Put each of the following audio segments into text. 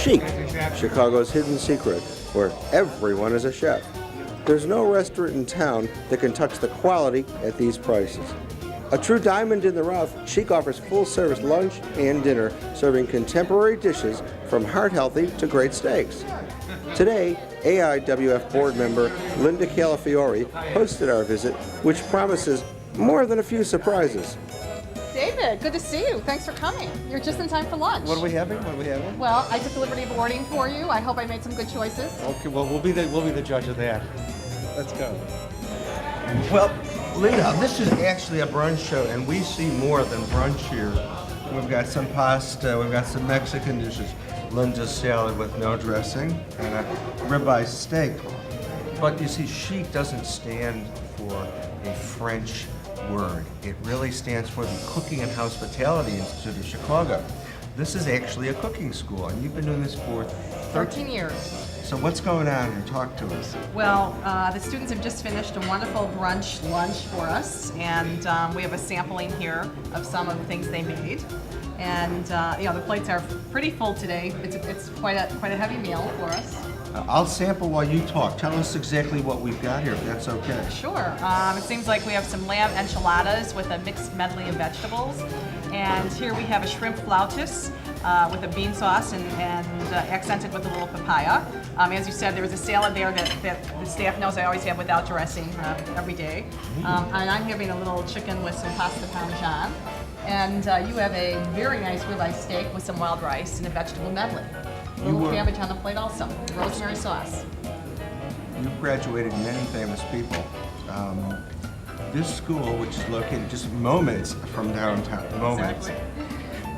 CHIC, Chicago's hidden secret, where everyone is a chef. There's no restaurant in town that can touch the quality at these prices. A true diamond in the rough, CHIC offers full-service lunch and dinner, serving contemporary dishes from heart-healthy to great steaks. Today, AIWF board member Linda Calafiore hosted our visit, which promises more than a few surprises. David, good to see you. Thanks for coming. You're just in time for lunch. What are we having? What are we having? Well, I took the liberty of ordering for you. I hope I made some good choices. Okay, well we'll be the judge of that. Let's go. Well, Linda, this is actually a brunch show, and we see more than brunch here. We've got some pasta, we've got some Mexican dishes, Linda's salad with no dressing, and a ribeye steak. But you see, CHIC doesn't stand for a French word. It really stands for the Cooking and Hospitality Institute of Chicago. This is actually a cooking school, and you've been doing this for 13 years. So what's going on here? Talk to us. Well, the students have just finished a wonderful brunch lunch for us, and we have a sampling here of some of the things they made. And you know, the plates are pretty full today. It's quite a heavy meal for us. I'll sample while you talk. Tell us exactly what we've got here, if that's okay. Sure. It seems like we have some lamb enchiladas with a mixed medley of vegetables. And here we have a shrimp flautas with a bean sauce and accented with a little papaya. As you said, there was a salad there that the staff knows I always have without dressing every day. And I'm having a little chicken with some pasta parmesan. And you have a very nice ribeye steak with some wild rice and a vegetable medley. A little cabbage on the plate also, rosemary sauce. You've graduated many famous people. This school, which is located just moments from downtown,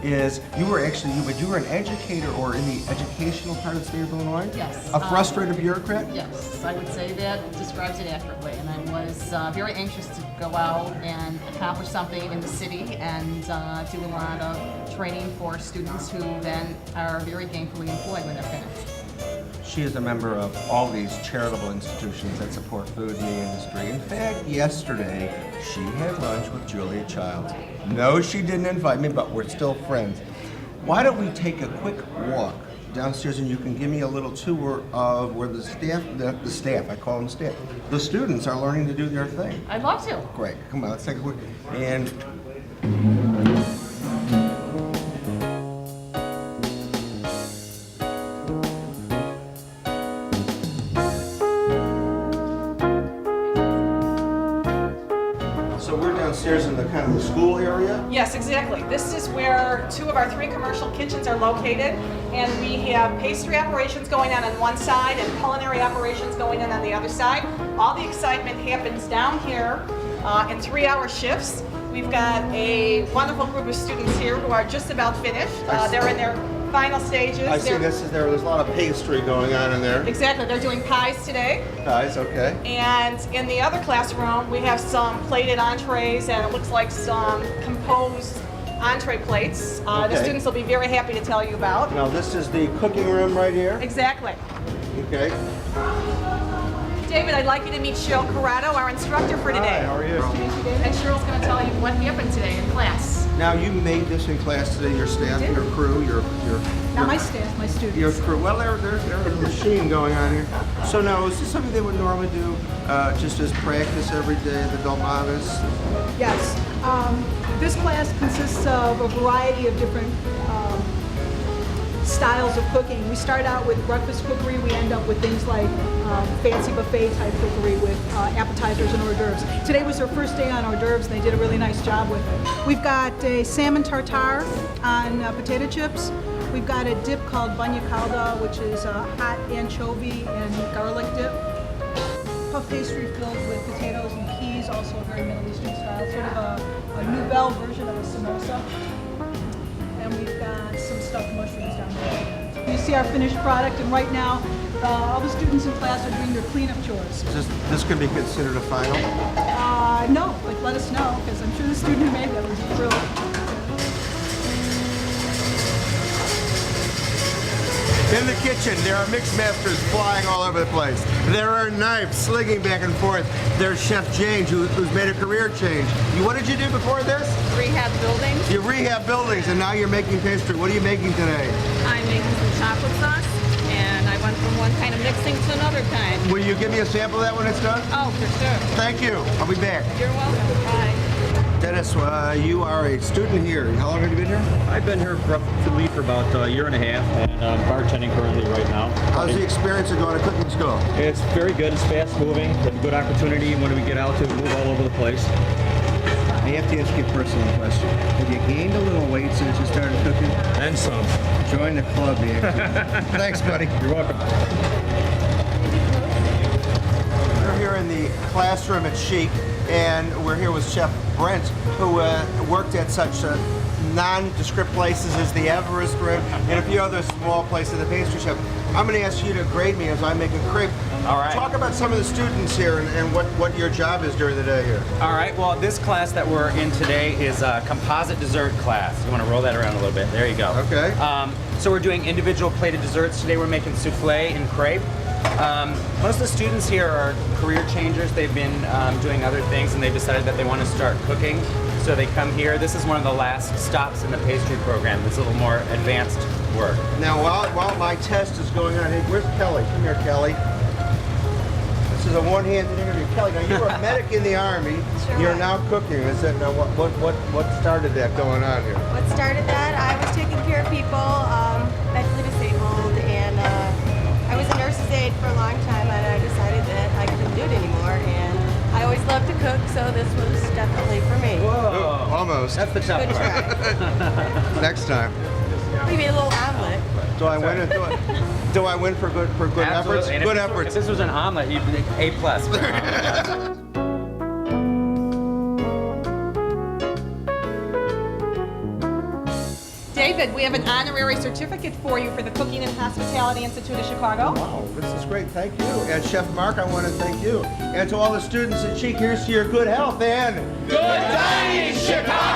is, you were an educator or in the educational part of the state of Illinois? Yes. A frustrated bureaucrat? Yes, I would say that describes it accurately. And I was very anxious to go out and accomplish something in the city and do a lot of training for students who then are very gainfully employed when they're finished. She is a member of all these charitable institutions that support food in the industry. In fact, yesterday, she had lunch with Julia Childs. No, she didn't invite me, but we're still friends. Why don't we take a quick walk downstairs and you can give me a little tour of where the staff, I call them staff, the students are learning to do their thing. I'd love to. Great, come on, let's take a quick, and downstairs in the kind of the school area? Yes, exactly. This is where 2 of our 3 commercial kitchens are located, and we have pastry operations going on one side and culinary operations going on the other side. All the excitement happens down here in 3-hour shifts. We've got a wonderful group of students here who are just about finished. They're in their final stages. I see there's a lot of pastry going on in there. Exactly, they're doing pies today. Pies, okay. And in the other classroom, we have some plated entrees and it looks like some composed entree plates. The students will be very happy to tell you about. Now this is the cooking room right here? Exactly. Okay. David, I'd like you to meet Cheryl Corrado, our instructor for today. Hi, how are you? Nice to meet you, David. And Cheryl's going to tell you what happened today in class. Now you made this in class today, your staff, your crew, your Not my staff, my students. Your crew. Well, there's a machine going on here. So now, is this something they would normally do just as practice every day, the Dolmadas? Yes. This class consists of a variety of different styles of cooking. We start out with breakfast cookery. We end up with things like fancy buffet type cookery with appetizers and hors d'oeuvres. Today was their first day on hors d'oeuvres and they did a really nice job with it. We've got a salmon tartare on potato chips. We've got a dip called banya calda, which is a hot anchovy and garlic dip. Puff pastry filled with potatoes and peas, also a very Middle Eastern style, sort of a nouvelle version of a samosa. And we've got some stuffed mushrooms down there. You see our finished product, and right now, all the students in class are doing their cleanup chores. This could be considered a final? No, but let us know, because I'm sure the student who made that was thrilled. In the kitchen, there are mix masters flying all over the place. There are knives slinging back and forth. There's Chef James, who's made a career change. What did you do before this? Rehab buildings. You rehab buildings, and now you're making pastry. What are you making today? I'm making some chocolate sauce, and I went from one kind of mixing to another kind. Will you give me a sample of that when it's done? Oh, for sure. Thank you. I'll be back. You're welcome. Bye. Dennis, you are a student here. How long have you been here? I've been here roughly for about a year and a half, and I'm bartending currently right now. How's the experience of going to cooking school? It's very good. It's fast moving. It's a good opportunity when we get out to move all over the place. I have to ask you a personal question. Have you gained a little weight since you started cooking? And some. Join the club, man. Thanks, buddy. You're welcome. We're here in the classroom at CHIC, and we're here with Chef Brent, who worked at such nondescript places as the Everest Room and a few other small places, the pastry chef. I'm going to ask you to grade me as I make a crepe. All right. Talk about some of the students here and what your job is during the day here. All right, well, this class that we're in today is a composite dessert class. You want to roll that around a little bit. There you go. Okay. So we're doing individual plated desserts. Today we're making souffle and crepe. Most of the students here are career changers. They've been doing other things, and they've decided that they want to start cooking. So they come here. This is one of the last stops in the pastry program. It's a little more advanced work. Now, while my test is going on, hey, where's Kelly? Come here, Kelly. This is a one-handed interview. Kelly, now you were a medic in the Army. Sure You're was. now cooking. Is that now what started that going on here? What started that? I was taking care of people, mentally disabled, and I was a nurse's aide for a long time, and I decided that I couldn't do it anymore. And I always loved to cook, so this was definitely for me. Whoa. Almost. That's the tough Good part. try. Next time. Maybe a little omelet. Do I win? Do I win for good efforts? Absolutely. And Good if efforts. this was an omelet, you'd be A+. for an omelet. David, we have an honorary certificate for you for the Cooking and Hospitality Institute of Chicago. Wow, this is great. Thank you. And Chef Mark, I want to thank you. And to all the students at CHIC, here's to your good health and good dining, Chicago!